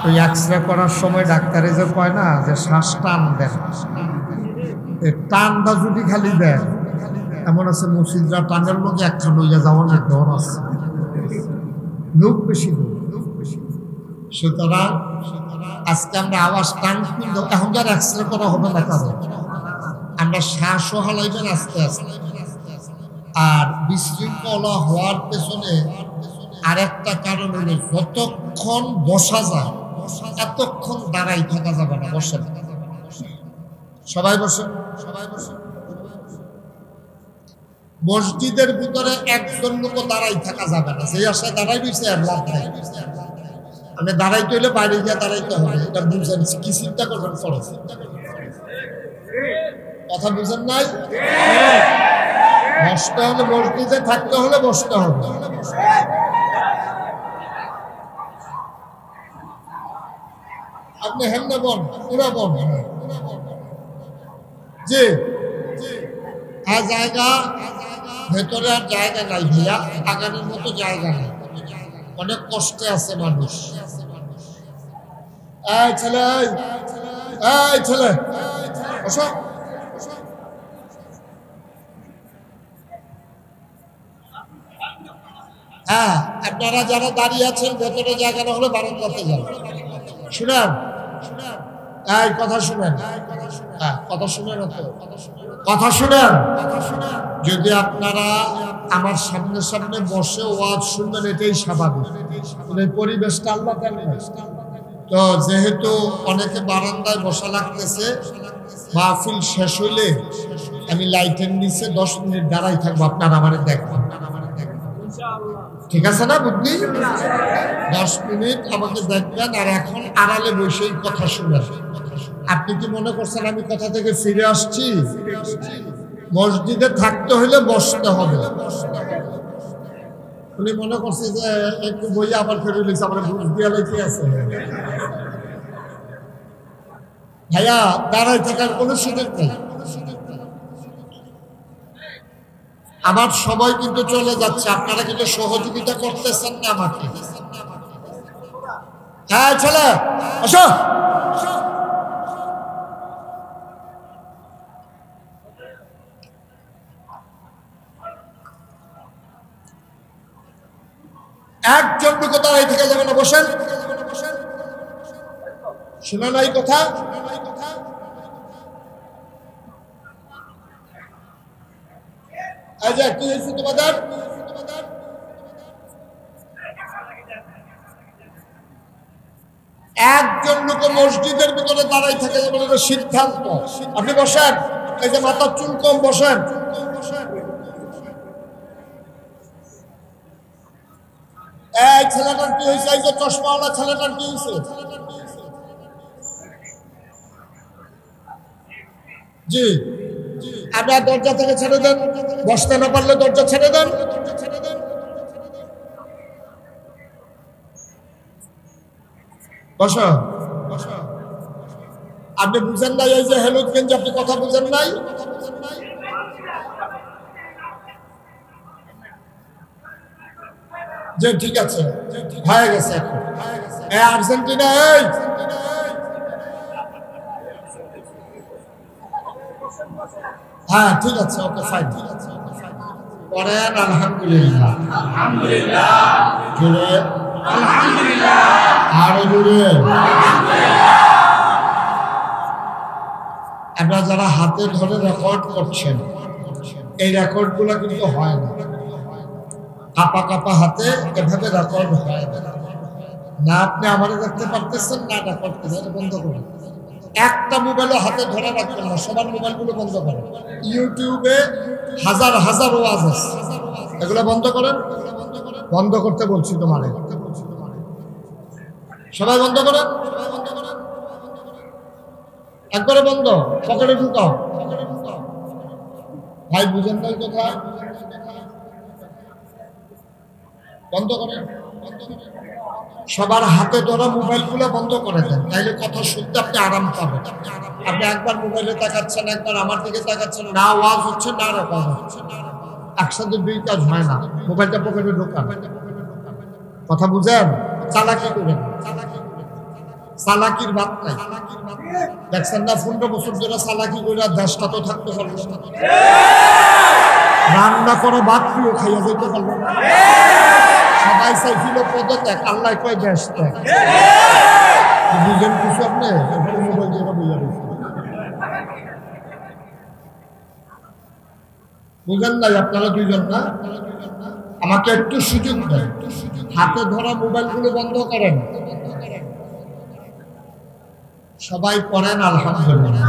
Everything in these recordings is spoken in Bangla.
ওই এক্সরে করার সময় ডাক্তারে যে কয় না যে শ্বাস টান দেন, এই টানটা যদি খালি দেন, এমন আছে মসজিদরা টানের মধ্যে একখান হইয়া যাওয়ার ডর আছে, লোক বেশি লোক। সুতরাং আজকে আমরা আওয়াজ টান কিন্তু এখন আর এক্সরে করা হবে না, কারণ আমরা শ্বাসও হালাইবেন আস্তে আস্তে। আর বিশৃঙ্খলা হওয়ার পেছনে আরেকটা কারণ হলো যতক্ষণ বসা যায় এতক্ষণ দাঁড়াই থাকা যাবে না, বসে সবাই বসে। মসজিদের ভিতরে একজন লোক দাঁড়াই থাকা যাবে না, সেই আশায় দাঁড়াই দিয়েছে আর লাভ নাই। আমি দাঁড়াইতে হইলে বাইরে গিয়ে দাঁড়াইতে হবে, এটা বুঝেন, কি চিন্তা করবেন ফরজ, কথা বুঝেন নাই? বসতে হলে মসজিদে থাকতে হলে বসতে হবে। আপনি হেমনে বন পুরা বন যে জায়গা ভেতরে আর জায়গা নাই ভাইয়া, আগানোর মতো জায়গা নাই, অনেক কষ্টে আছে মানুষ। এই ছেলে, এই ছেলে বসো। হ্যাঁ, আপনারা যারা দাঁড়িয়ে আছেন ভেতরে জায়গা না হলে বারান্দাতে যান। শুনেন, এই কথা শুনেন, হ্যাঁ কথা শুনেন, কথা শুনেন। যদি আপনারা আমার সামনে সামনে বসে ওয়াজ শুনবেন এটাই স্বাভাবিক, এই পরিবেশটা আল্লাহ দেন। তো যেহেতু অনেকে বারান্দায় বসা লাগতেছে, মাহফিল শেষ হইলে আমি লাইটের নিচে 10 মিনিট দাঁড়াই থাকবো, আপনারা আমার দেখবেন, ঠিক আছে না? বুদ্ধি 10 মিনিট আমাকে দেখবেন, আর এখন আড়ালে বসেই কথা শুনেন। আপনি কি মনে করছেন আমি কথা থেকে ফিরে আসছি? মসজিদে থাকতে হলে বসতে হবে। উনি মনে করছে যে একটু বই আবার ফেরে লিখছে, আমরা বুঝ দিয়া লেখে আছে। ভাইয়া দাঁড়াই থাকার কোনো সুযোগ নেই। আমার সময় কিন্তু চলে যাচ্ছে, আপনারা কিন্তু সহযোগিতা করতেছেন না আমাকে। হ্যাঁ ছেলে আসো। একজন লোক দাঁড়াই থেকে যাবে না, বসেন। শোনা নাই কথা? আচ্ছা কি হয়েছে তোমাদের? একজন লোক মসজিদের ভিতরে দাঁড়াই থাকে যাবে না, সিদ্ধান্ত। আপনি বসেন, এই যে মাথার চুল কম, বসেন। এই ছেলেটার কি হয়েছে? এই যে চশমাওয়ালা ছেলেটার কি হয়েছে? জি, আপনার দরজা থেকে ছেড়ে দেন, বসতে না পারলে দরজা ছেড়ে দেন। বসো। আপনি বুঝেন নাই এই যে হেলুদগঞ্জ, আপনি কথা বুঝেন নাই? যে ঠিক আছে, হয়ে গেছে এখন। আর্জেন্টিনা, এই হ্যাঁ ঠিক আছে, ওকে ফাইন। পড়েন আলহামদুলিল্লাহ, আলহামদুলিল্লাহ, জুড়ে আলহামদুলিল্লাহ, আরো জুড়ে। আপনারা যারা হাতে ধরে রেকর্ড করছেন, এই রেকর্ড গুলো কিন্তু হয় না, কাপা কাপা হাতে এভাবে রেকর্ড হয় না। আপনি আমারে দেখতে পারতেছেন না, রেকর্ড করে বন্ধ করুন। একটা মোবাইলও হাতে ধরে রাখবেন না, সবার মোবাইলগুলো বন্ধ করেন। ইউটিউবে হাজার হাজার ওয়াজ আছে, এগুলো বন্ধ করেন। বন্ধ করতে বলছি তোমারে, সবাই বন্ধ করেন, একবারে বন্ধ। পকেটে ঢুকাও। ভাই বুঝেন নাই কথা, বন্ধ করেন। সবার হাতে ধরা মোবাইলগুলো বন্ধ করে দেন, তাইলে কথা শুনতে আপনি আরাম পাবেন। আপনি একবার মোবাইলে তাকাচ্ছেন, একবার আমার দিকে তাকাচ্ছেন, না ওয়াজ হচ্ছে না রেকর্ড হচ্ছে, একসাথে দুই কাজ হয় না। মোবাইলটা পকেটে ঢোকান, কথা বুঝেন, চালাকি করেন। চালাকির ভাত নাই। দেখছেন না 15 বছর ধরে চালাকি করে দেশটা তো থাকতে পারলো না, রান্না করে ভাত প্রিয় খাইয়া যেতে পারলো না। সবাই চাইছিল পদত্যাগ, আল্লাহ কয় দেশ ত্যাগ। বুঝেন কিছু আপনি? মোবাইল দিয়ে বুঝা দিচ্ছে, বুঝেন নাই আপনারা দুইজন না? আমাকে একটু সুযোগ দেন, হাতে ধরা মোবাইলগুলো বন্ধ করেন, সবাই পড়েন আলহামদুলিল্লাহ।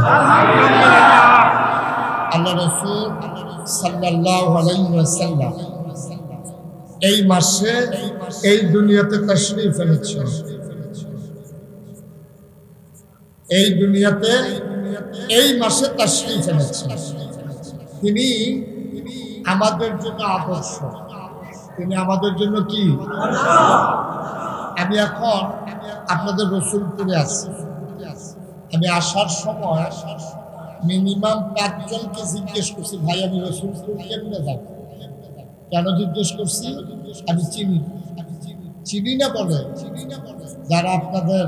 আল্লাহ রাসূল সাল্লাল্লাহু আলাইহি ওয়াসাল্লাম এই মাসে এই দুনিয়াতে তাশরীফ এনেছেন। এই দুনিয়াতে এই মাসে তাশরীফ এনেছেন। তিনি আমাদের জন্য আদর্শ, তিনি আমাদের জন্য কি? আমি এখন আপনাদের রসুলপুরে আছি। আমি আসার সময় মিনিমাম 5 জনকে জিজ্ঞেস করছি, ভাই আমি রসুলপুর কেমনে যাব? কেন জিজ্ঞেস করছি? আমি চিনি না বলে যারা আপনাদের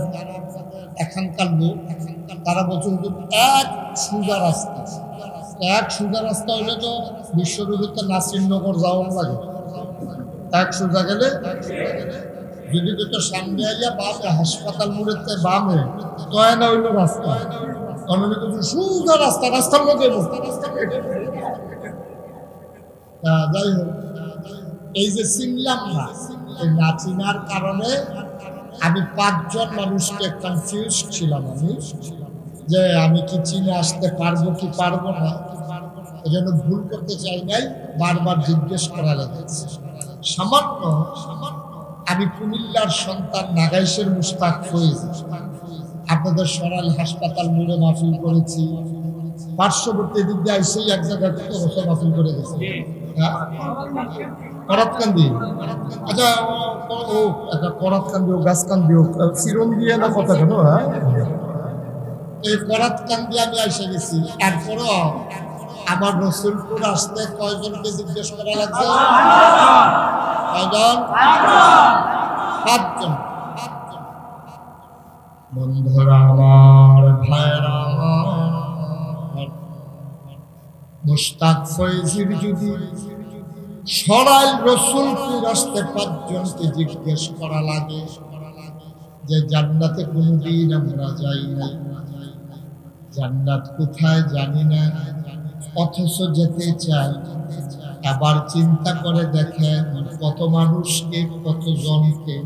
এখানকার লোক, তারা বলছেন এক সোজা রাস্তা, এক সোজা রাস্তা হইলে তো বিশ্বরূপে নাসিরনগর যাওয়া লাগে। এক সোজা গেলে যদি তো সামনে আইয়া বামে হাসপাতাল মোড়েতে বামে তয় না হইল রাস্তা, সোজা রাস্তা, রাস্তার মধ্যে। যাই হোক, এই যে চিনলাম না, এই না চিনার কারণে আমি 5 জন মানুষকে কনফিউজ ছিলাম আমি, যে আমি কি চিনে আসতে পারবো কি পারবো না। এই জন্য ভুল করতে চাই নাই, বারবার জিজ্ঞেস করা লেগেছে। সামান্য আমি কুমিল্লার সন্তান নাগাইশের মুশতাক ফয়েজ, আপনাদের সরাইল হাসপাতাল মোড়ে মাহফিল করেছি, পার্শ্ববর্তী দিক দিয়ে এসেই এক জায়গায় কত বছর মাহফিল করে গেছে। হ্যাঁ, করাতকান্দি, আচ্ছা ও একটা করাতকান্দি ও গাছকান্দি ও চিরন দিয়ে না কথা কেন? হ্যাঁ, এই করাতকান্দি আমি এসে গেছি। এরপরও আমার রসুলপুর আসতে কয়জনকে জিজ্ঞেস করা লাগছে? কয়জন? 5 জন। বন্ধুরা আমার, ভাইরা আমার, মুশতাক ফয়েজির যদি সরাইল রসুলপুর আসতে 5 জনকে জিজ্ঞেস করা লাগে যে জান্নাতে কোনোদিন আমরা যাই নাই, জান্নাত কোথায় জানি না, অথচ যেতে চাই। আবার চিন্তা করে দেখেন কত মানুষকে, কত জনকে,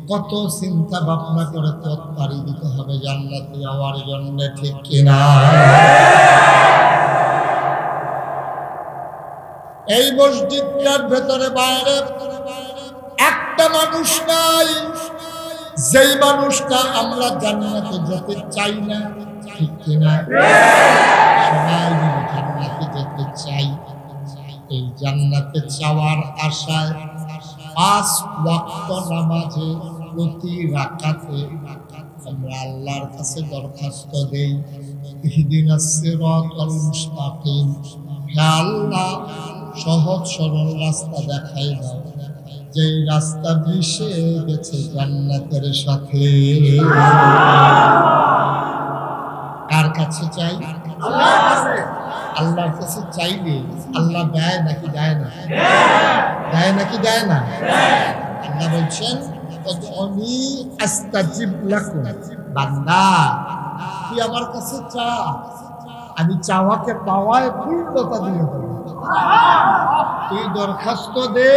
কত চিন্তা ভাবনা করে পথ পাড়ি দিতে হবে জান্নাতে যাওয়ার জন্য, ঠিক কিনা? এই মসজিদটার ভেতরে বাইরে একটা মানুষ নাই যেই মানুষটা আমরা জান্নাতে যেতে চাই না, ঠিক কিনা? সবাই মিলে জান্নাতে যেতে চাই। এই জান্নাতে যাওয়ার আশায় 5 ওয়াক্ত নামাজে প্রতি রাকাতে আমরা আল্লাহর কাছে দরখাস্ত দেই, ইহদিনাস সিরাতাল মুস্তাকিম, হে আল্লাহ সহজ সরল রাস্তা দেখাই দাও, যেই রাস্তা মিশে গেছে জান্নাতের সাথে। কার কাছে চাই? আল্লাহর কাছে চাইলে আল্লাহ দেয় নাকি দেয় না? দেয় নাকি দেয় না? আল্লাহ বলছেন বান্দা তুই আমার কাছে চা, আমি চাওয়াকে পাওয়ায় পূর্ণতা দিয়ে দেব। তুই দরখাস্ত দে,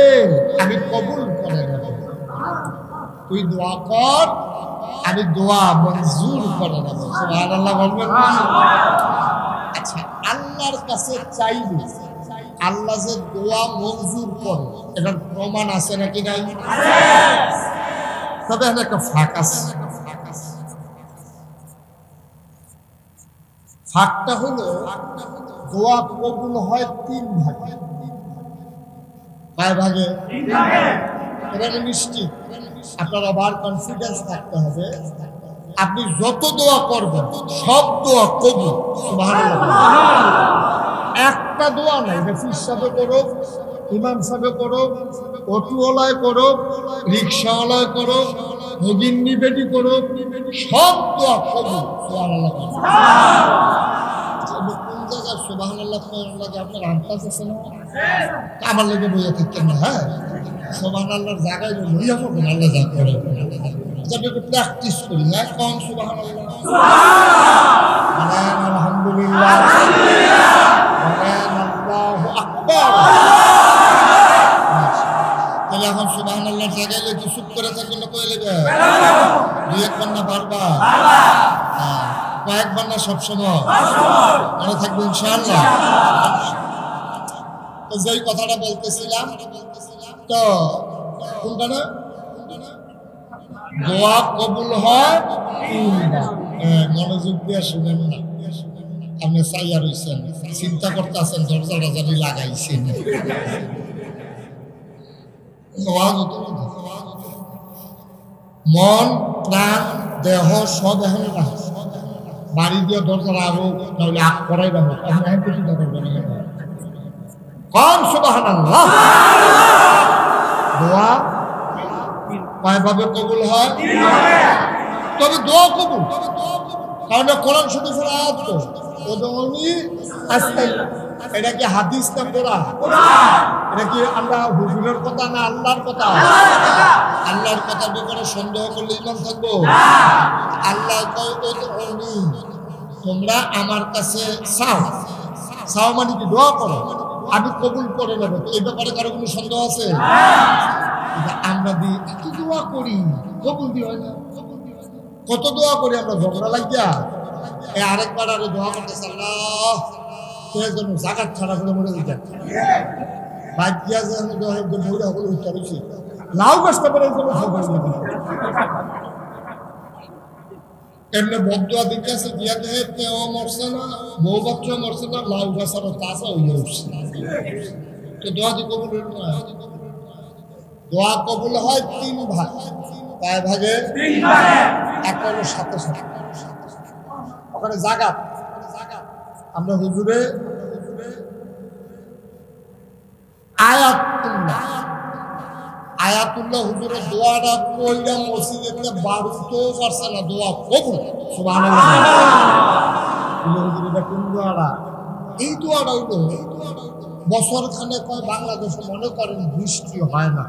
আমি কবুল করে নেব। তুই দোয়া কর, আমি দোয়া মঞ্জুর করে নেব। সুবহানাল্লাহ বলবেন না? আচ্ছা, আল্লাহর কাছে চাইবে আল্লাহ যে দোয়া মঞ্জুর করে, এটার প্রমাণ আছে নাকি নাই? তবে একটা ফাঁক আছে। ফাঁকটা হলো দোয়া কবুল হয় 3 ভাগে। কয় ভাগে? এখানে নিশ্চিত আপনার আবার কনফিডেন্স থাকতে হবে, আপনি যত দোয়া করবেন সব দোয়া কবুল। সুবহানাল্লাহ। একটা দোয়া নাই, হাফিজ সাহেব করো, ইমাম সাহেব করো, অটোওয়ালায় করো, রিক্সাওয়ালায় করো, ভগিন্নি বেটি করো, সব দোয়া কবুল। সুবহানাল্লাহ। কোন জায়গায় সুবহানাল্লাহ লাগে আপনার আন্দাজ আছে না? আমার লেগে বইয়া থাকতেন না। হ্যাঁ, সুবহানাল্লাহর জায়গায় লইয়া পড়বেন, আল্লাহ যা করে একটু প্র্যাকটিস করি। হ্যাঁ, কম সুবহানাল্লাহ, বলেন আলহামদুলিল্লাহ, বলেন আল্লাহু আকবার। তাহলে এখন সুবহানাল্লাহর জায়গায় লোক চুপ করে থাকলে কই লেগে দুই একবার না বারবার, কয়েকবার না সবসময় মনে থাকবে ইনশাআল্লাহ। তো যেই কথাটা বলতেছিলাম, তো কোনটা না, দোয়া কবুল হয় মনোযোগ দিয়ে শুনেন না। আপনি চাইয়া রয়েছেন, চিন্তা করতেছেন, দরজাটা জানি লাগাইছেন। মন প্রাণ দেহ সব এখন বাড়ি দিয়ে দরজা রাখো, তাহলে আগ করাই রাখো। এখন এখন তো চিন্তা করবেন কম সুবহানাল্লাহ। দোয়া কয়ভাবে কবুল হয়? তবে দোয়া কবুল, কারণ কোরআন শরীফ আয়াত তো এটা কি হাদিস না কোরআন? এটা কি আমরা হুজুরের কথা না আল্লাহর কথা? আল্লাহর কথার ব্যাপারে সন্দেহ করলে ইমান থাকবো? আল্লাহ কয় তোমরা আমার কাছে চাও, চাও মানে কি দোয়া করো, আমি কবুল করে নেবো। এই ব্যাপারে কারো কোনো সন্দেহ আছে? আমরা দিই কি দোয়া করি, কবুল দি হয় না। কত দোয়া করি আমরা, ঝগড়া লাগিয়া আরেকবার আরে দোয়া করতেছে আল্লাহ জন্য জাকাত ছাড়া করে মরে দিতে বাকিয়া যে আমি দোয়া করে মরে হলে উত্তর হয়েছি লাউ গাছটা করে এমনি বদুয়া দিতেছে দিয়া দেহে তেও মরছে না, বউ বাচ্চা মরছে না, লাউ গাছ আরো তাজা হয়ে উঠছে। তো দোয়া দি কবুল হইল না। দোয়া কবুল হয় তিন ভাগ, কয় ভাগে? এক হলো সাথে সাথে ওখানে জাগাত। আমরা হুজুরে আয়াতুল্লাহ হুজুরের দোয়াটা কইরা মসজিদে বাড়তেও পারছে না, দোয়া কবুল। সুবহানাল্লাহ। হুজুর এটা কোন দোয়াটা? এই দোয়াটা হইল বছর খানে কয় বাংলাদেশে মনে করেন বৃষ্টি হয় না,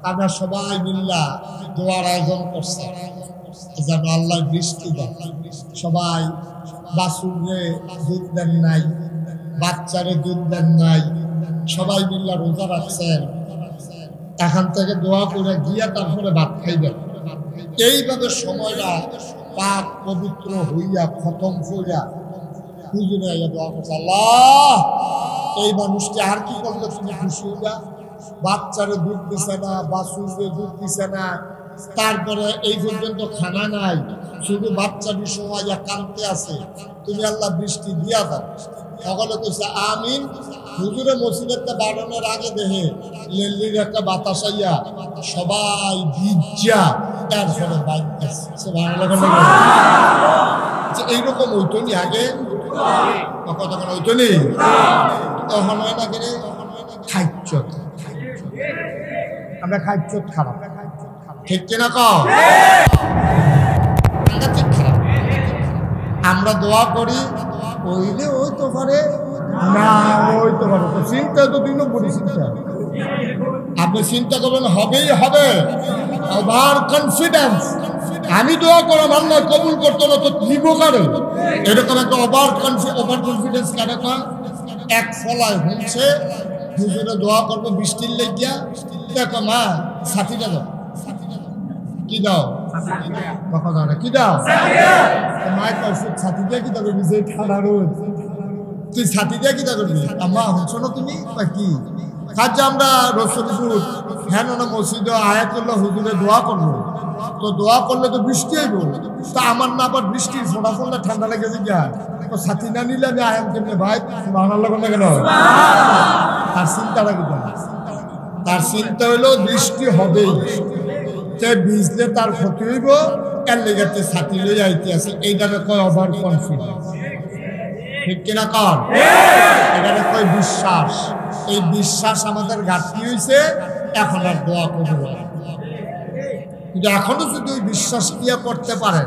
আমরা সবাই মিল্লা দোয়ার আয়োজন করছে যেন আল্লাহ বৃষ্টি দেন। সবাই বাছুরে দুধ দেন নাই, বাচ্চারে দুধ দেন নাই, সবাই মিল্লা রোজা রাখছেন। এখান থেকে দোয়া করে গিয়া তারপরে ভাত খাইবেন। এইভাবে সময়টা পাক পবিত্র হইয়া খতম হইয়া হুজুরে দোয়া করছে আল্লাহ এই মানুষকে আর কি করলে তুমি খুশি হইয়া, বাচ্চারে দুধ দিছে না, বাছুরে দুধ দিছে না, তারপরে এই পর্যন্ত খানা নাই, শুধু বাচ্চাটি সময় কানতে আছে, তুমি আল্লাহ বৃষ্টি দিয়া দাও। সকলে কইছে আমিন। হুজুরে মসজিদের বাড়ানোর আগে দেখে লেল্লির একটা বাতাস আইয়া সবাই ভিজা তারপরে এইরকম হইতো নি আগে, কতক্ষণ হইতো নি, তখন হয় না কেন খাইচ, আমরা খাইচ খারাপ, ঠিক কিনা কম? ঠিক খারাপ। আমরা দোয়া করি ওইলে ওই তো পারে না, ওই তো পারে তো চিন্তা তো 2 নম্বরই চিন্তা। আপনি চিন্তা করবেন হবেই হবে, ওভার কনফিডেন্স। আমি দোয়া করলাম আল্লাহ কবুল করতো না তো নিব কারে, এরকম একটা ওভার কনফিডেন্স কারে কয়। এক ফলায় হচ্ছে হুজুরে দোয়া করবো বৃষ্টির লেগিয়া, দেখো মা সাথীটা দাও, কি দাও কি দাও, মায়ের ছাতি দিয়ে কি করবি, যে ঠান্ডা রোদ তুই ছাতি দিয়ে কি করবি, মা হচ্ছো না তুমি কি কাজ। আমরা রসুলপুর হ্যাঁ না মসজিদে আয়াতুল্লাহ হুজুরে দোয়া করবো, তো দোয়া করলে তো বৃষ্টি হইব, তা আমার না আবার বৃষ্টির ফোটা ফোটা ঠান্ডা লেগেছে গিয়া, তো ছাতি না নিলে আমি আয়াম কেমনে ভাই বাংলা করলে কেন, তার চিন্তাটা কি, তার চিন্তা হইলো বৃষ্টি হবেই, সে ভিজলে তার ক্ষতি হইব, এর লেগে ছাতি লই আইতে আছে। এইটাকে কয় ওভার কনফিডেন্স, ঠিক কিনা কর? এটাকে কয় বিশ্বাস। এই বিশ্বাস আমাদের ঘাটতি হয়েছে, এখন আর দোয়া করবো। কিন্তু এখনো যদি ওই বিশ্বাস ক্রিয়া করতে পারেন,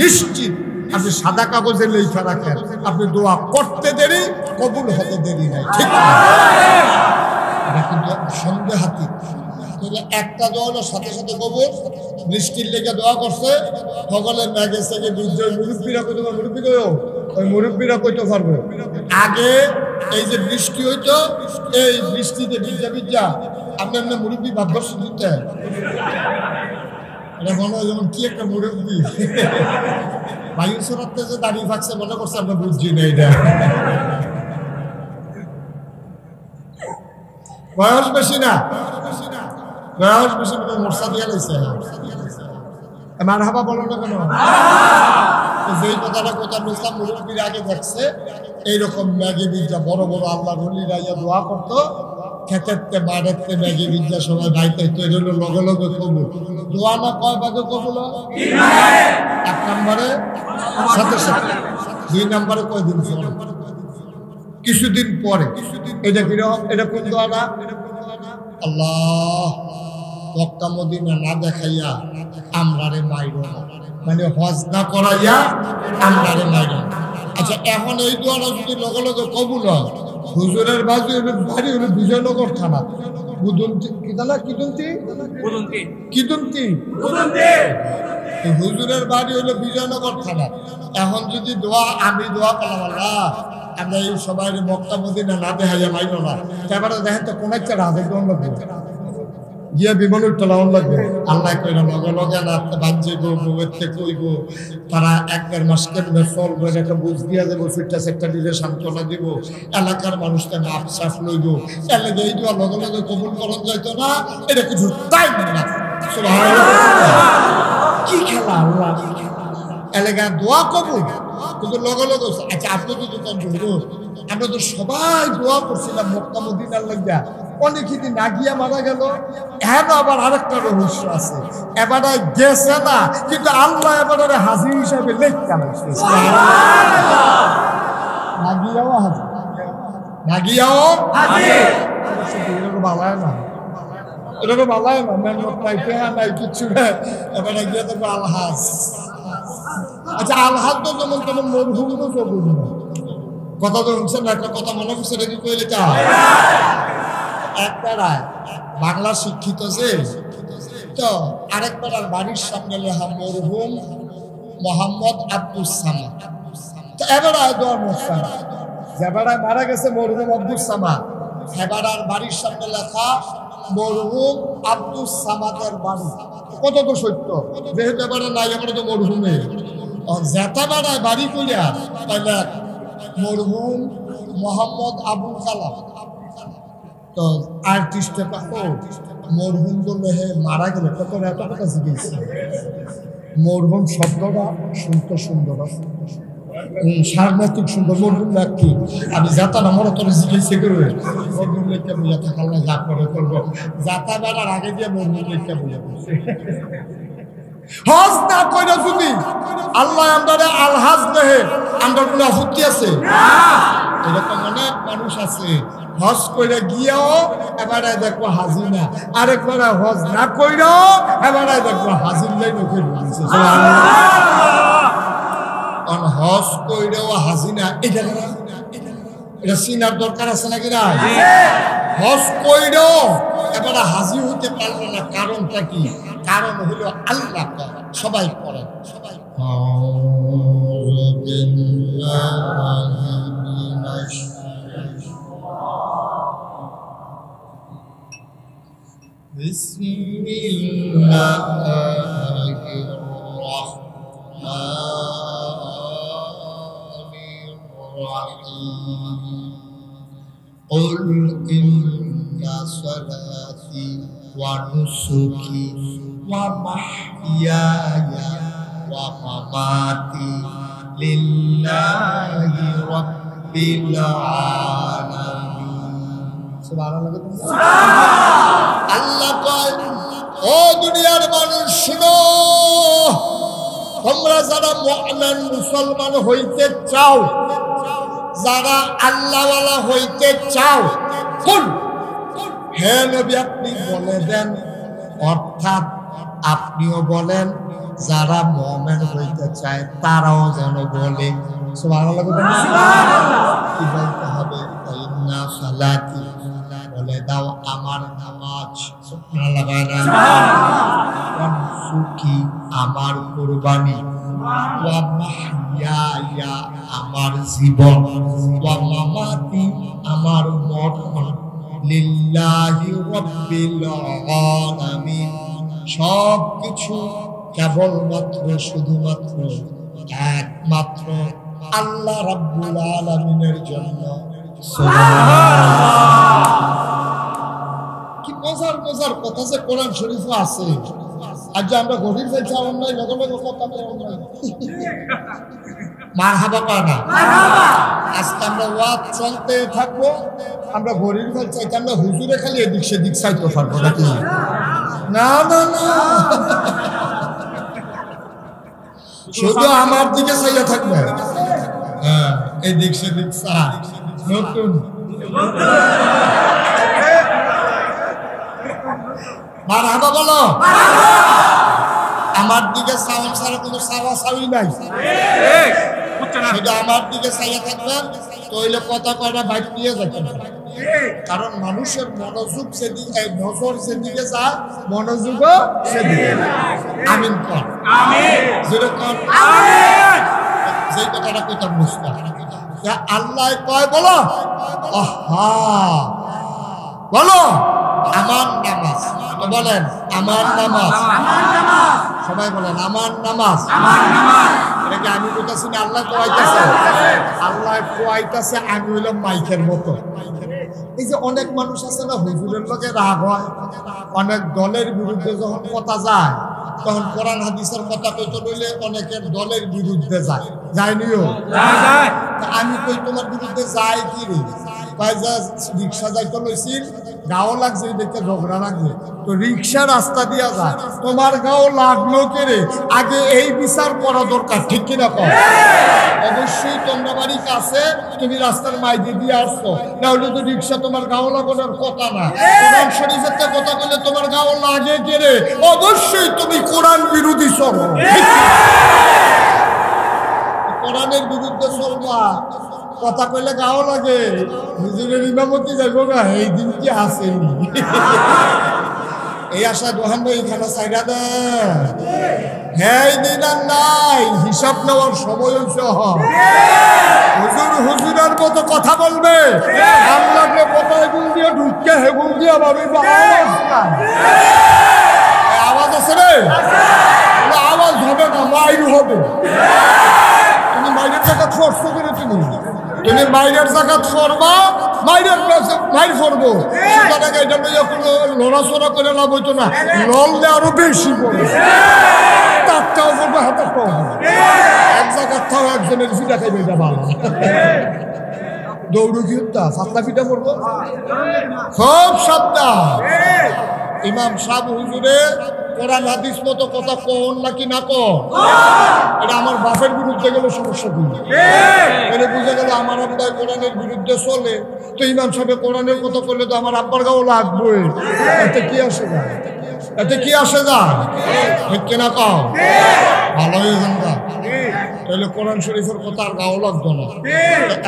নিশ্চিত আপনি সাদা কাগজে লেখা রাখেন, আপনি দোয়া করতে দেরি, কবুল হতে দেরি নাই। ঠিক না? এটা কিন্তু সন্দেহাতীত। একটা দোয়া হলো সাথে সাথে কবুল। বৃষ্টির লেগে দোয়া করছে, সকলের ম্যাগে থেকে মুরব্বীরা কইতে পারবো, মুরব্বী কইও ওই মুরব্বীরা কইতে পারবো। আগে এই যে বৃষ্টি হইতো, এই বৃষ্টিতে ভিজা ভিজা আপনি আপনার মুরব্বী ভাবস দিতে, এটা মনে হয় যেমন কি একটা মুরব্বী বায়ু সরাতে যে দাঁড়িয়ে থাকছে, মনে করছে আমরা বুঝছি না। এটা বয়স বেশি না, বয়স বেশি মোর্চা দিয়ে লাইছে। মারহাবা বলো না কেন? যেই কথাটা কোথায় ইসলাম মুরব্বীর আগে দেখছে, এইরকম ম্যাগি বিদ্যা বড় বড় আল্লাহ রলিরা ইয়া দোয়া করতো, খেতেতে মারেতে ম্যাগি বিদ্যা সবাই গাইতে তৈরি হলো, লগে লগে কবুল। দোয়া না কয় ভাগে কবুল? এক নম্বরে সাথে সাথে, দুই নম্বরে কয়দিন পরে, কিছুদিন পরে। এটা কিরকম? এটা কোন দোয়া না? আল্লাহ মক্কা মদিনা না দেখাইয়া আমরারে মাইরো না, মানে হজ না করাইয়া আমরারে মাইরো না। আচ্ছা, এখন এই দোয়াটা যদি লগে লগে কবুল হয়, হুজুরের বাড়ি হলো বিজয়নগর থানা, হুজুরের বাড়ি হলো বিজয়নগর থানা। এখন যদি দোয়া, আমি দোয়া করলাম আল্লাহ আমরা এই সবাই মক্কা মদিনা না দেখাইয়া মাইরো না, তারপরে দেখেন তো কোন একটা রাধে লাগবে গিয়া বিমানের তোলাও লাগবে। আল্লাহ কইরা লগে লগে রাখতে বাজছে গো, বউয়েরতে কইব তারা 1-1.5 মাস কেমনে চলবে, একটা বুঝ দিয়া দেবো, ফিটনেস একটা দিলে সান্ত্বনা দিব, এলাকার মানুষকে মাপ সাফ লইব। এর লেগে এই দোয়া লগে লগে কবুল করা যাইতো না, এটা কিছু তাই না। কি খেলা আল্লাহ, এলাকা দোয়া কবুল কিন্তু লগে লগে। আচ্ছা, আপনি যদি আমরা তো সবাই দোয়া করছিলাম মক্কা মদিনার লাগিয়া, অনেকে দিন না গিয়া মারা গেল। হ্যাঁ, আবার আরেকটা রহস্য আছে, এবারে গেছে না কিন্তু আল্লাহ এবারে হাজির হিসাবে লেখা না গিয়াও হাজির, না গিয়াও বালায় না, এটা তো বালায় না, মেহনত নাই, পেহা নাই, কিচ্ছু নাই, এবারে গিয়ে দেখবো আলহাজ। আচ্ছা, আলহাজ তো যেমন তেমন মরহুম তো কবুল না। কথা তো শুনছেন না, একটা কথা মনে করছে নাকি কইলে চা একবার বাংলা শিক্ষিত যে, তো আরেকবার বাড়ির সামনে লেখা মরহুম মোহাম্মদ আব্দুল সামাদ। তো এবার দোয়ার মশা যেবারায় মারা গেছে মরহুম আব্দুল সামাদ, এবার বাড়ির সামনে লেখা মরহুম আব্দুল সামাদের বাড়ি। কত তো সত্য, যেহেতু এবারে নাই, এবারে তো মরহুমে জেতা বেড়ায় বাড়ি করিয়া তাহলে মরহুম মোহাম্মদ আবুল কালাম। তো আর্টিস্টে মরহুম বললে হে মারা গেলে কত এত কথা জিজ্ঞেস। মরহুম শব্দটা শুনতে সুন্দর, সাংঘাতিক সুন্দর। মরহুম কি আমি যাতা না মনে তোর জিজ্ঞেসে করবে, মরহুম লেখা বুঝা থাকাল না, যা করে করবো, যাতা বেড়ার আগে দিয়ে মরহুম লেখা বুঝা করছে। হজ না কইরা যদি আল্লাহ আমরা আলহাজ দেহে, আমরা কোনো আপত্তি আছে? এরকম অনেক মানুষ আছে হজ কইরা গিয়াও এবারে দেখবো হাজির না, আরেকবার হজ না কইরাও এবারে দেখবো হাজির নাই নখে ঢুকেছে। হজ কইরাও হাজির না, এটা চিনার দরকার আছে নাকি না? হজ কইরাও এবারে হাজির হইতে পারলো না, কারণটা কি? কারণ হলো আল্লাহ সবাই করেন। قل إن صلاتي ونسكي ومحياي ومماتي لله رب العالمين سبحان الله আল্লাহ কয় ও দুনিয়ার মানুষ শুনো, তোমরা যারা মুমিন মুসলমান হইতে চাও, যারা আল্লাহওয়ালা হইতে চাও, কুল হে নবী আপনি বলে দেন, অর্থাৎ আপনিও বলেন, যারা মুমিন হইতে চায় তারাও যেন বলে সুবহানাল্লাহ। কি বলতে হবে? ইন্না সালাতি, বলে দাও আমার নামাজ, সুবহানাল্লাহ, ওয়া নুসুকি আমার কুরবানি, ওয়া মাহইয়া আমার জীবন, ওয়া মামাতি আমার মরণ, লিল্লাহি রাব্বিল আলামিন, সব কিছু কেবলমাত্র শুধুমাত্র একমাত্র আল্লাহ রাব্বুল আলামিনের জন্য। কি মজার মজার কথা যে কোরআন শরীফে আছে। আজ যে আমরা গভীর যাইছি আমার নাই, লগে লগে কথা নাই, মারহাবা কয় না। আজকে আমরা ওয়াজ চলতে থাকবো, আমরা গরিব ভাই চাইতে আমরা হুজুরে খালি এদিক সেদিক চাইতে পারবো নাকি? না না না, শুধু আমার দিকে চাইয়া থাকবে। হ্যাঁ, এদিক সেদিক চাই নতুন মারহাবা বলো। আমার দিকে চাওয়া ছাড়া কোনো চাওয়া চাওয়াই নাই, শুধু আমার দিকে চাইয়া থাকবেন। তৈলে কথা কয়টা বাইক নিয়ে যাবেন, কারণ মানুষের মনোযোগ সেদিকে, নজর যেদিকে যায় মনোযোগও সেদিকে। আমিন কর, যেরকম যে কথাটা কইতাম বুঝতে আল্লাহ কয় বলো, আহা বলো আমার নামাজ, বলেন আমার নামাজ, সবাই বলেন আমার নামাজ। এটাকে আমি বলতেছি না, আল্লাহ কোয়াইতেছে, আল্লাহ কোয়াইতেছে, আমি হইলাম মাইকের মতো। এই যে অনেক মানুষ আছে না, হুজুরের লগে রাগ হয়, অনেক দলের বিরুদ্ধে যখন কথা যায় তখন কোরআন হাদিসের কথা কইতে লইলে অনেকের দলের বিরুদ্ধে যায়, যায়নিও? আমি কই তোমার বিরুদ্ধে যায় কি রে? রিক্সা যাইতে লইছিল, গাও লাগছে দেখতে ঝগড়া লাগবে, তো রিক্সা রাস্তা দিয়া যায়, তোমার গাও লাগলো কে রে? আগে এই বিচার করা দরকার, ঠিক কিনা কর? অবশ্যই তোমরা বাড়ি কাছে, তুমি রাস্তার মাইকে দিয়ে আসছো, না হলে তো রিক্সা তোমার গাও লাগানোর কথা না। কোরআন শরীফের কথা বলে তোমার গাও লাগে কে রে? অবশ্যই তুমি কোরআন বিরোধী চলো, কোরআনের বিরুদ্ধে চলবা। কথা কইলে গাও লাগে, হুজুরের ইমামতি যাইবো না, এই দিন কি আসেনি? এই আশা দোহান ভাই এখানে সাইডা দেন, হ্যাঁ দিন আর নাই, হিসাব নেওয়ার সময় হয়েছে। হুজুর হুজুরের মতো কথা বলবে, আল্লাহকে কোথায় গুল দিয়ে ঢুকে হেগুল দিয়ে ভাবি আওয়াজ আছে রে, আওয়াজ হবে না, মাইর হবে। তুমি মাইরের জায়গা ফোর্স করে তুমি মাইরের জায়গা ফরবা, মাইরের মাইর ফরবো, এটা লইয়া কোনো লড়াচড়া করে লাভ হইতো না, লড়লে আরো বেশি পড়বে, তারটাও করবে, হাতের পাও এক জায়গার থাও, একজনের ফিটা খাইবে, এটা ভালো। দৌড়ু কি সাতটা ফিটা পড়বো, খুব সাবধান। ইমাম সাহেব হুজুরে কোরআন হাদিস মতো কথা কোন নাকি না কোন, এটা আমার বাপের বিরুদ্ধে গেলে সমস্যা কি? এটা বুঝে গেল আমার আব্বা কোরআনের বিরুদ্ধে চলে, তো ইমাম সাহেব কোরআনের কথা করলে তো আমার আব্বার গাও লাগবে, এতে কি আসে যায়? এতে কি আসে যায়? ঠিক কিনা কও? ভালোই জানতা, তাহলে কোরআন শরীফের কথা আর গাও লাগতো না।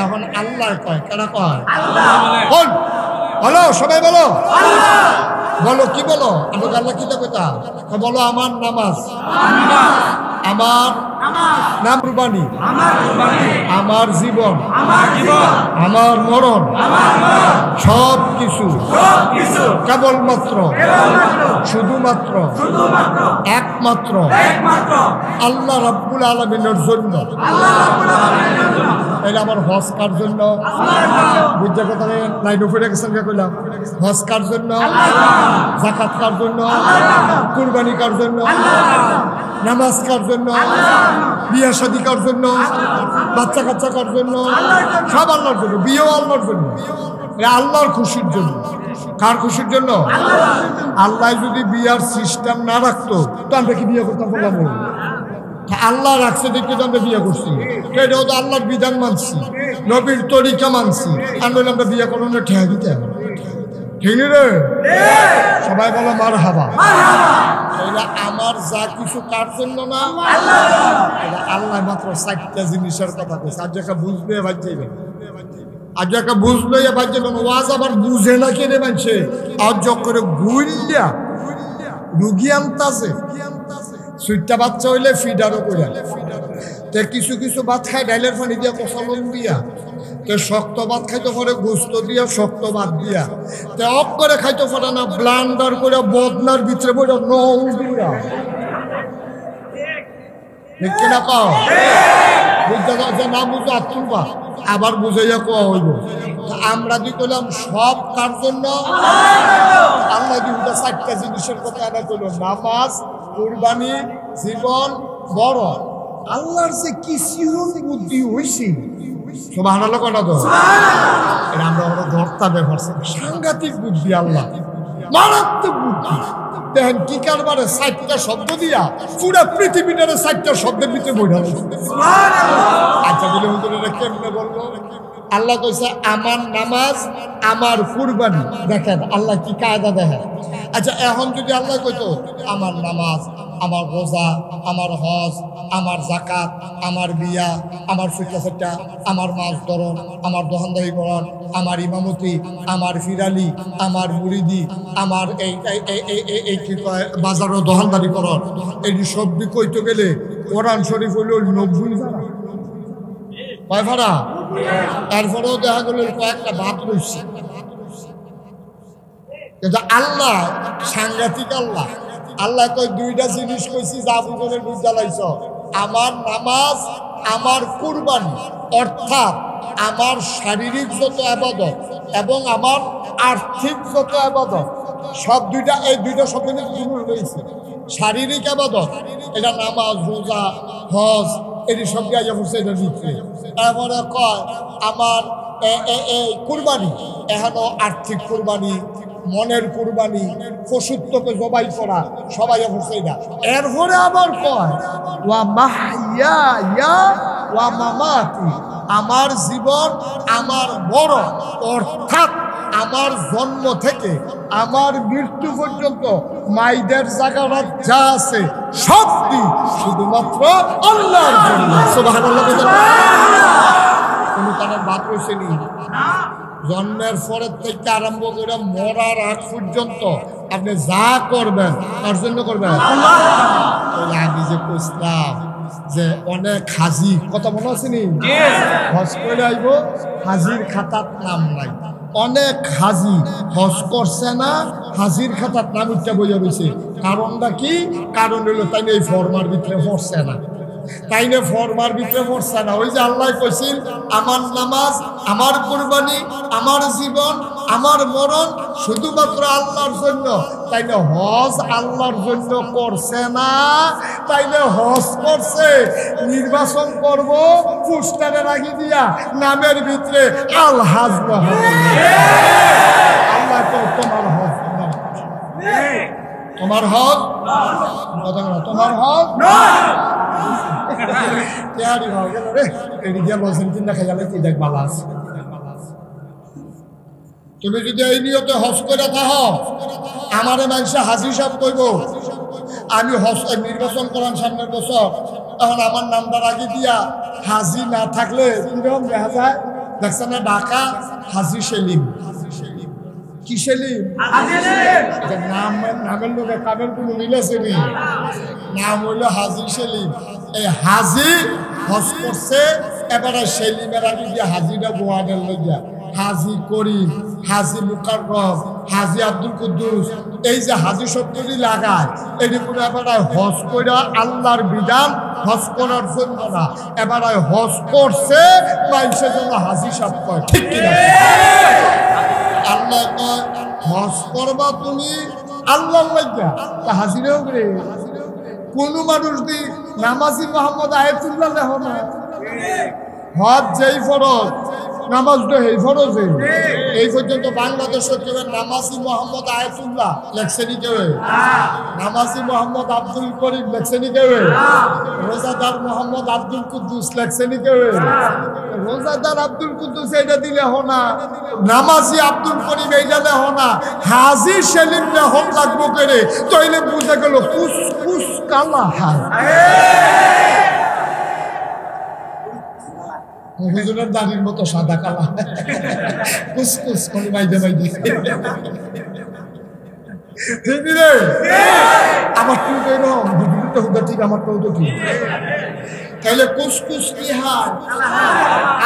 এখন আল্লাহ কয়, কেনা কয়? বল বলো, সবাই বলো, বলো কি বলো? আমি আল্লাহ কি কথা বলো? আমার নামাজ, আমার নাম কুরবানি, আমার জীবন, আমার মরণ, সব কিছু কেবলমাত্র শুধুমাত্র একমাত্র আল্লাহ রাব্বুল আলামিনের জন্য। তাইলে আমার হজ কার জন্য? বুঝতে কথা লাইন ফিরে গেছেন, কইলাম হজ কার জন্য, যাকাত কার জন্য, কুরবানি কার জন্য, নামাজ কার জন্য, বিয়ে শাদী কার জন্য, বাচ্চা কাচ্চা কার জন্য, সব আল্লাহর জন্য, বিয়েও আল্লাহর জন্য, আল্লাহর খুশির জন্য। কার খুশির জন্য? আল্লাহ যদি বিয়ার সিস্টেম না রাখতো তো আমরা কি বিয়ে করতাম? বললাম আল্লাহ রাখছে দেখতে তো আমরা বিয়ে করছি, এটাও তো আল্লাহর বিধান মানছি, নবীর তরিকা মানছি, আমরা বিয়ে করানো ঠেয়া দিতে ঠিক রে? সবাই বলো মারহাবা। এটা আমার যা কিছু কার জন্য না, এটা আল্লাহ মাত্র 4টা জিনিসের কথা কইছে। আজ একটা বুঝবে এবার যাইবেন, আজ একটা বুঝলে এবার যাবেন। ওয়াজ আবার বুঝে না কেনে মানছে আজ করে গুইলিয়া রুগী আনতাছে। সুইটটা বাচ্চা হইলে ফিডারও করে তে কিছু কিছু ভাত খায় ডাইলের পানি দিয়া কষালন দিয়া, তে শক্ত ভাত খাইতে পারে গোস্ত দিয়া, শক্ত ভাত দিয়া, তে অফ করে খাইতে পারে না ব্লান্ডার করে বদনার ভিতরে বইটা নং দিয়া। ঠিক কিনা পাও? বুঝতে যে না বুঝো আত্মবা আবার বুঝাইয়া কোয়া হইব। আমরা যে কইলাম সব কার জন্য? আল্লাহ যে 4টা জিনিসের কথা আনা কইল, নামাজ, কুরবানি, জীবন, বড়। আল্লাহর যে কি সিহন বুদ্ধি হইছে, সুবহানাল্লাহ কথা তো। এটা আমরা হলো ধর্তা ব্যাপার, সাংঘাতিক বুদ্ধি আল্লাহ, মারাত্মক বুদ্ধি। দেখেন কি কারবারে 4টা শব্দ দিয়া পুরা পৃথিবীটারে 4টা শব্দের ভিতরে বইটা। আচ্ছা বলে হুজুরেরা কেমনে বললো? আল্লাহ কইছে আমার নামাজ, আমার কুরবানি। দেখেন আল্লাহ কি কায়দা দেখেন। আচ্ছা এখন যদি আল্লাহ কইতো আমার নামাজ, আমার রোজা, আমার হজ, আমার জাকাত, আমার বিয়া, আমার ফিটা, আমার মাছ ধরন, আমার দোকানদারি করন, আমার ইমামতি, আমার ফিরালি, আমার মুরিদি, আমার এই কি কয় বাজারও দোকানদারি করন, এই সব কইতে গেলে কোরআন শরীফ হইল 90 ধারা। কয় ভাড়া? এরপরেও দেখা গেল কয়েকটা ভাত রয়েছে। কিন্তু আল্লাহ সাংঘাতিক আল্লাহ। আল্লাহ কয় 2টা জিনিস কইছি যা বুঝনের বুঝ জ্বালাইছ, আমার নামাজ, আমার কুরবানি। অর্থাৎ আমার শারীরিক যত আবাদত এবং আমার আর্থিক যত আবাদত সব এই 2টা শব্দ রয়েছে। শারীরিক আবাদত এটা নামাজ, রোজা, হজ, এটি সব গাইয়া পড়ছে এটার ভিতরে। এরপরে কয় আমার কুরবানি, এখনো আর্থিক কুরবানি, মনের কুরবানি, পশুত্বকে জবাই করা সবাই পড়ছে এটা। এরপরে আবার কয় ওয়া মাহইয়া ওয়া মামাতি, আমার জীবন, আমার মরণ। অর্থাৎ আমার জন্ম থেকে আমার মৃত্যু পর্যন্ত মাইদের জায়গাটা যা আছে সবটি শুধুমাত্র আল্লাহর জন্য। সুবহানাল্লাহ। কোনো তার বাদ রয়েছে নি? জন্মের পরের থেকে আরম্ভ করে মরার আগ পর্যন্ত আপনি যা করবেন তার জন্য করবেন। আমি যে কইলাম যে অনেক হাজি কথা মনে আছে নি? হজ করে আইব, হাজির খাতার নাম নাই। অনেক হাজি হজ করছে না, হাজির খাতার নাম উঠতে বইয়া রয়েছে। কারণটা কি? কারণ হলো তাই এই ফরমার ভিতরে পড়ছে না, তাই না ফরমার ভিতরে পড়ছে না। ওই যে আল্লাহ কইছিল আমার নামাজ, আমার কুরবানি, আমার জীবন, আমার মরণ শুধুমাত্র আল্লাহর জন্য। তাই না হজ আল্লাহর জন্য করছে না, তাই না হজ করছে নির্বাচন করব পোস্টারে রাখি দিয়া নামের ভিতরে আল হাজ না হবে। আল্লাহ তো তোমার হজ, তোমার হজ, তোমার হজ তুমি যদি এই নিয়তে হজ করে থাকো, আমার মানুষে হাজি সাহেব কইব আমি হজ নির্বাচন করান সামনের বছর, তখন আমার নামটা আগে দিয়া হাজি না থাকলে কিরকম দেখা যায়? দেখছে না ঢাকা হাজি সেলিম। কি সেলিম? নামের লোকে কামের কোনো মিল আছে নি? নাম হইল হাজি সেলিম। এই হাজি হজ করছে, এবারে সেলিমের আগে গিয়ে হাজিটা বোয়াদের লইয়া হাজি করিম, হাজি মুকাররম, হাজি আব্দুল কুদ্দুস, এই যে হাজি শব্দটি লাগায় এটি কোনো এবারে হজ কইরা আল্লাহর বিধান হজ করার জন্য না, এবারে হজ করছে মানুষের জন্য হাজি সাহেব কয়। ঠিক কিনা? আল্লাহ কয় হজ করবা তুমি আল্লাহর লাগিয়া, তা হাজিরেও করে কোন মানুষ দি নামাজি মোহাম্মদ আয়াতুল্লাহ লেহ না। হজ যেই ফরজ নামাজটা এই ফরজে। এই পর্যন্ত বাংলাদেশের কেউ নামাজি মোহাম্মদ আয়াতুল্লাহ লেখছেনি কেউ? নামাজি মোহাম্মদ আব্দুল করিম লেখছেনি কেউ? রোজাদার মোহাম্মদ আব্দুল কুদ্দুস লেখছেনি কেউ? রোজাদার আব্দুল কুদ্দুস এইটা দিলে হোনা, নামাজি আব্দুল করিম এইটা দেহ না, হাজি সেলিম দেহন লাগবো করে, তইলে বুঝে গেল কুস কালা হায়। হুজুরের দাড়ির মতো সাদা কালা, কুসকুস করে মাইদে মাইদে। ঠিক রে? আমার টু ঠিক, আমার টু ঠিক। তাহলে কুসকুস কি হায়?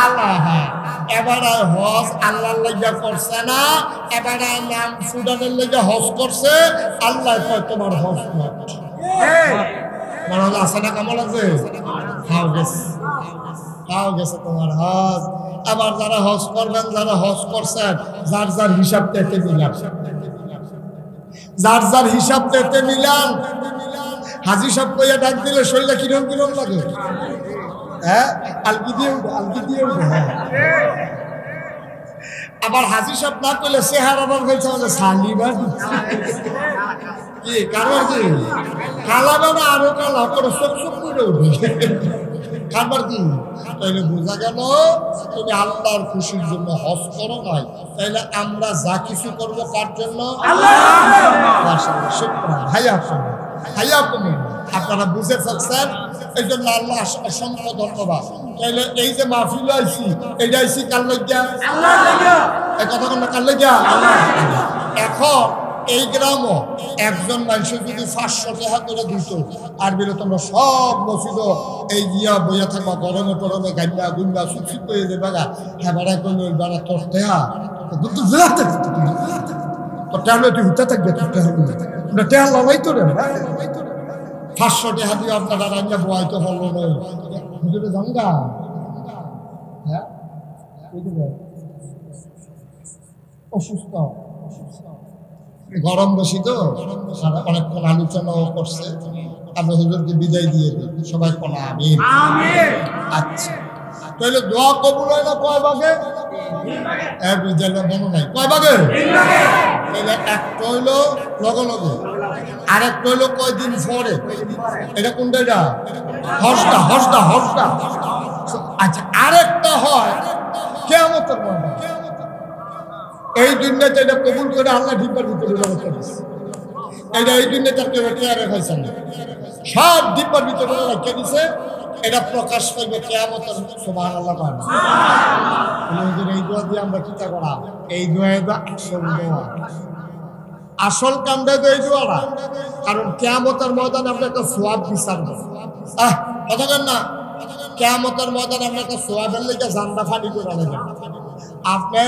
আল্লাহ হায়। এবারে হজ আল্লাহর লাগা করছে না, এবারে নাম সুদানের লাগা হজ করছে। আল্লাহ কয় তোমার হজ নয়। মনে আছে না? কেমন আছে? খাও গেছে তোমার হজ। আবার যারা হজ করবেন, যারা হজ করছেন, যার যার হিসাব পেতে মিলান, যার যার হিসাব পেতে মিলান। হাজি সব কইয়া ডাক দিলে শরীরে কিরম কিরম লাগে? হ্যাঁ, আলগি দিয়ে উঠে, আলগি দিয়ে উঠে। হ্যাঁ, আবার হাজি সব না করলে চেহারা হয়েছে বলে সালিবা কি কারবার কি কালাবে না, আরো কালা করে চোখ চোখ করে উঠে কারবার কি। তাইলে বোঝা গেল তুমি আল্লাহর খুশির জন্য হজ করো নাই। তাইলে আমরা যা কিছু করবো কার জন্য? আপনারা বুঝে ফেলছেন, এই জন্য আল্লাহ অসংখ্য ধন্যবাদ। তাইলে এই যে মাহফিল আইছি, এইটা আইছি কার লাগিয়া? এই কথা বললে কার লাগিয়া? এখন এই গ্রামও একজন মানুষের যদি 500 টাকা করে দিত, আর বেরো তোমরা সব মসজিদ এই গিয়া বইয়া থাকবা, গরমে টরমে গাইবা গুন্ডা সুচিত হয়ে যাবে গা। হ্যাঁ বেড়া করলো বেড়া তোর টেহা তোর টেহলে তুই হুতে থাকবে, তোর টেহা টেহা লড়াই তো রে। 500 টাকা দিয়ে আপনারা রান্না বয়াইতে হলো হুজুরে জাঙ্গা। হ্যাঁ, অসুস্থ, গরম বেশি তো অনেকক্ষণ আলোচনাও করছে। আমরা হুজুরকে বিদায় দিয়ে দিই, সবাই বলা আমিন। আচ্ছা, তাহলে দোয়া কবুল হয় না কয় ভাগে? মনে নাই কয় ভাগে? তাহলে একটা হইলো লগে লগে, আরেকটা হইলো কয়দিন পরে। এটা কোনটা? এটা হজটা, হজটা, হজটা। আচ্ছা, আরেকটা হয় কিয়ামতের ময়দান। এই দুনিয়াতে এটা কবুল করে আল্লাহ ডিব্বার ভিতরে রেখে দিচ্ছে। এটা এই দুনিয়াতে কেউ টেয়ারে হয়েছে না, সব ডিব্বার ভিতরে রেখে দিছে। এটা প্রকাশ পাইবে কিয়ামতের। সুবহানাল্লাহ। এই দোয়া দিয়ে আমরা চিন্তা করা, এই দোয়া আসল দোয়া, আসল কামটা তো এই দোয়াটা। কারণ কিয়ামতের ময়দানে আমরা একটা সোয়াব বিচার দেব। কথা বলেন না? কিয়ামতের ময়দানে আমরা একটা সোয়াবের লেগে জানলা ফানি করে নেবেন। আপনি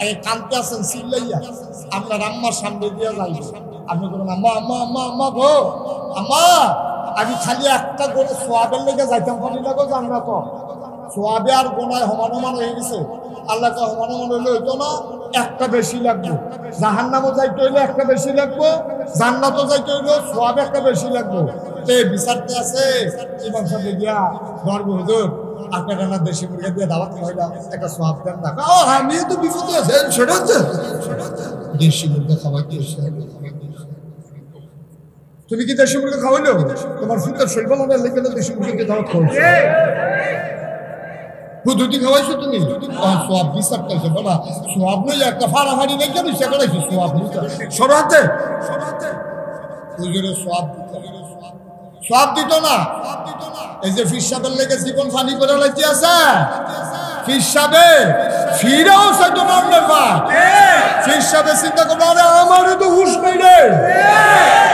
এই কানতে আছেন চিল্লাইয়া, আপনার আম্মার সামনে দিয়ে যাইবে। আপনি বলবেন আম্মা আম্মা আম্মা আম্মা গো আম্মা, আমি খালি একটা করে সোয়াবের লেগে যাইতাম, ফানি লাগো জান্নাত। সোয়াবে আর গোনায় সমান সমান হয়ে গেছে। আল্লাহ সমান সমান হইলে হইতো না, একটা বেশি লাগবে। জাহান্নামও যাইতে হইলে একটা বেশি লাগবো, জান্নাতও যাইতে হইলে সোয়াব একটা বেশি লাগবো। এই বিচারতে আছে ইমাম সাহেব গিয়া ধরবো, হুজুর আপনার না দেশি মুরগি দিয়ে দাওয়াত খাওয়াইলাম, একটা সোয়াব দেন না। আমিও তো বিপদে আছে, সেটা হচ্ছে দেশি মুরগি খাওয়াইতে। তুমি কি দেশি মুরগি খাওয়াইলো? তোমার ফুটের শৈল লেগে দেশি মুরগিকে দাওয়াত খাওয়াইছো, দুটি খাওয়াইছো তুমি। সোয়াব বিচার খাইছো বলা, সোয়াব নই একটা ফাড়াফাড়ি লেগে দিচ্ছে, করাইছো সোয়াব সরাতে হুজুরে সোয়াব সব দিত না। এই যে ফির সাহেবের লেগে জীবন ফানি করে লাগতে আছে, ফির সাহেবে ফিরেও সাইতো মামলার পা। ফির সাহেবে চিন্তা করবো, আরে আমারও তো হুশ নেই রে,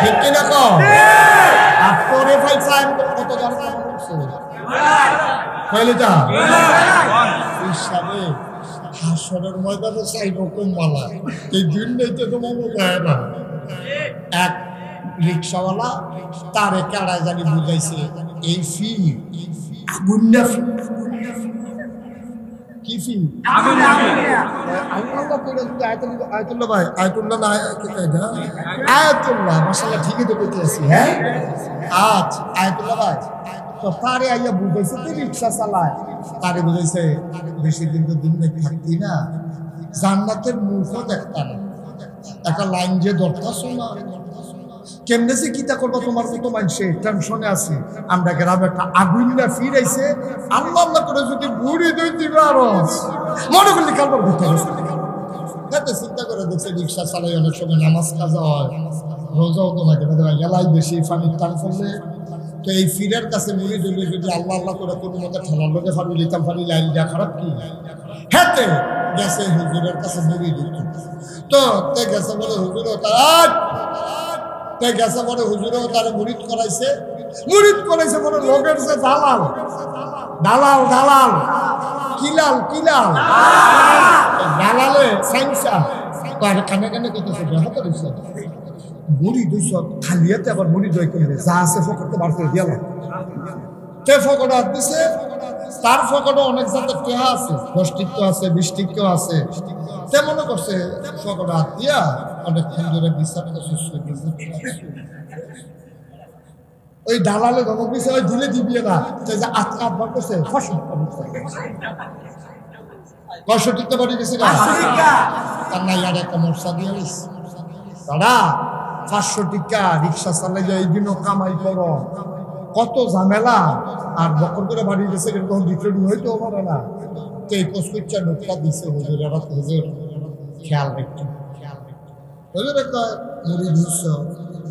ঠিক কিনা কম। আর তোরে ভাই চাই কত দাম কইলেটা ফির সাহেবে হাসরের ময়দানে চাইব কমলা। এই দিন নেইতে তো মনে যায় না। এক রিক্সাওয়ালা তারে কারায় জানি বুঝাইছে, এই ফি আগুন না, কি ফি আয়াতুল্লাহ ভাই, আয়াতুল্লাহ না আয়াতুল্লাহ, মাশাআল্লাহ ঠিকই তো বলতে আছি। হ্যাঁ, আচ্ছা আয়াতুল্লাহ ভাই তো তারে আইয়া বুঝাইছে তুই রিক্সা চালায়, তারে বুঝাইছে বেশি দিন তো দিন থাকতি না, জান্নাতের মুখও দেখতা না, একটা লাইন যে দরকার না কেমনে যে কিতা করবো তোমার মতো মানুষে টেনশনে আছে। আমরা গ্রামে একটা আগুন না ফিরাইছে, আল্লাহ আল্লাহ করে যদি বুড়ি দই দিবে আরো মনে করলি কালবার ঘুরতে গেছে, চিন্তা করে দেখছে রিক্সা চালাই অনেক সময় নামাজ কাজা হয়, রোজাও তো মাঝে মাঝে গেলাই বেশি পানির টান করলে, তো এই ফিরের কাছে মুড়ি দিলে যদি আল্লাহ আল্লাহ করে কোনো মতো ঠেলার লোকে ফাড়ি লিতাম ফাড়ি লাইন দেওয়া খারাপ কি হেঁটে গেছে হুজুরের কাছে মুড়ি দিত, তো তে গেছে বলে হুজুরও তার গেছে বলে হুজুরেও তারা মুরিদ করাইছে বলে লোকের যে দালাল দালাল দালাল কিলাল কিলাল দালালে সাইন্সা কানে কানে করতেছে হাতে দিচ্ছে মুড়ি 200 খালিয়াতে আবার মুড়ি দই করে যা আছে ফকরতে বার করে দিয়ালাম, তে ফকর হাত দিছে, তার ফকরে অনেক জাতের টেহা আছে, 10 টিক্কা আছে 20 টিক্কা আছে, তে মনে করছে ফকর হাত দিয়া অনেকক্ষণ ধরে বিচার করছে, ওই দালালে ধমক দিছে ওই দিলে দিবিয়ে না, যে আটকা আটবার করছে 500 টিক্কা বাড়ি গেছে না, তার নাই আর একটা মশা দিয়ে তারা 500 টিক্কা রিক্সা চালাই এই দিনও কামাই করো, কত ঝামেলা, আর বকর করে বাড়ি গেছে এরকম ডিক্রেডিং হইতেও পারে না, তো এই কচকুচ্চা নোটটা দিচ্ছে হুজুর, এরা হুজুর খেয়াল রাখতো, হুজুর একটা মুড়ি 200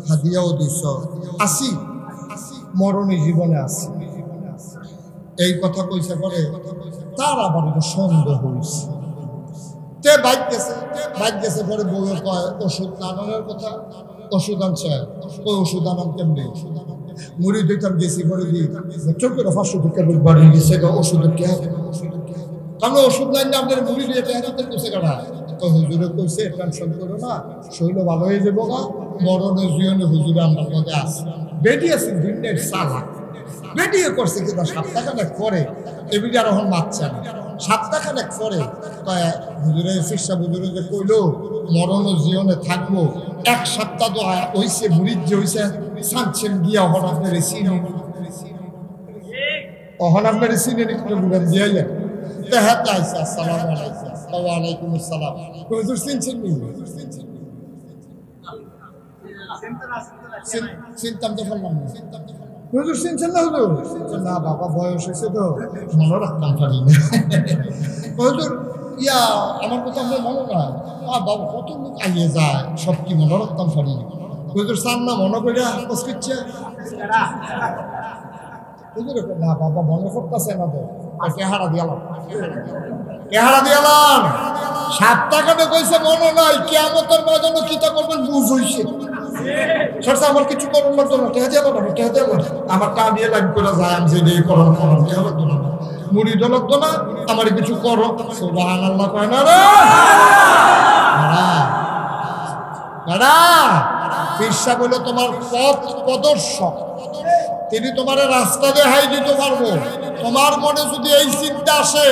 হাদিয়াও 200 আসি মরণী জীবনে আসি, এই কথা কইছে পরে তার আবার এটা সন্দেহ হয়েছে, তে বাইক গেছে পরে বউয়ে কয় ওষুধ আনানোর কথা, ওষুধ আনছে, ওই ওষুধ আনান কেমনি, মুড়ি দিতাম গেছি পরে দিই চোখের 500 টিকা বাড়ি গেছে ওষুধের কে, কারণ ওষুধ নাই না আপনার মুড়ি দিয়ে টেহাতে কইছে কাটা, তো হুজুরে কইছে টেনশন করো না, শরীর ভালো হয়ে যাবো গা, মরণের জীবনে হুজুরে আমার মধ্যে আছে, বেটি আছে দিনের সালা বেটিয়ে করছে কিন্তু সপ্তাহখানেক পরে এবিডি আর এখন মারছে না, সপ্তাহখানেক পরে হুজুরে ফিরসা হুজুরে যে কইলো মরণ জীবনে থাকবো, 1 সপ্তাহ তো হইছে মুড়িদ যে হইছে সানছেন গিয়া অহন আপনার চিনি অহন আপনার চিনি একটু বুড়ান দিয়াইলেন, তো হ্যাঁ আইসা আসসালামু আলাইকুম ওয়ালাইকুম আসসালাম, হুজুর চিনছেন নি, চিনতাম তো পারলাম না, হুজুর চিনছেন না হুজুর, না বাবা বয়স হয়েছে তো মনে রাখতাম পারি না, হুজুর ইয়া আমার কথা আমরা মনে না, বাবা কত লোক আইয়ে যায় সব কি মনে রাখতাম পারি না, হুজুর চান না মনে করে করছে, হুজুর না বাবা মনে করতেছে না তো, কেহারা দিয়ালাম 7 টাকা কইছে মনে নাই, কিয়ামতের ময়দানে কিতা করবেন বুঝ হইছে, সরসা আমার কিছু করুন লাগতো না, টেহা যাবো না আমার টা দিয়ে লাইন করে যায়, আমি যে এই করম টেহা লাগতো না, মুড়ি তো লাগতো না, আমার কিছু করো, সুবহানাল্লাহ কয় না রে দাদা, ফিরসা বলে তোমার পথ প্রদর্শক, তিনি তোমার রাস্তা দেখাই দিতে পারবো, তোমার মনে যদি এই চিন্তা আসে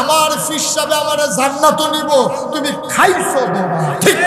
আমার ফিরসাবে আমার জান্নাত নিব, তুমি খাইছো ঠিক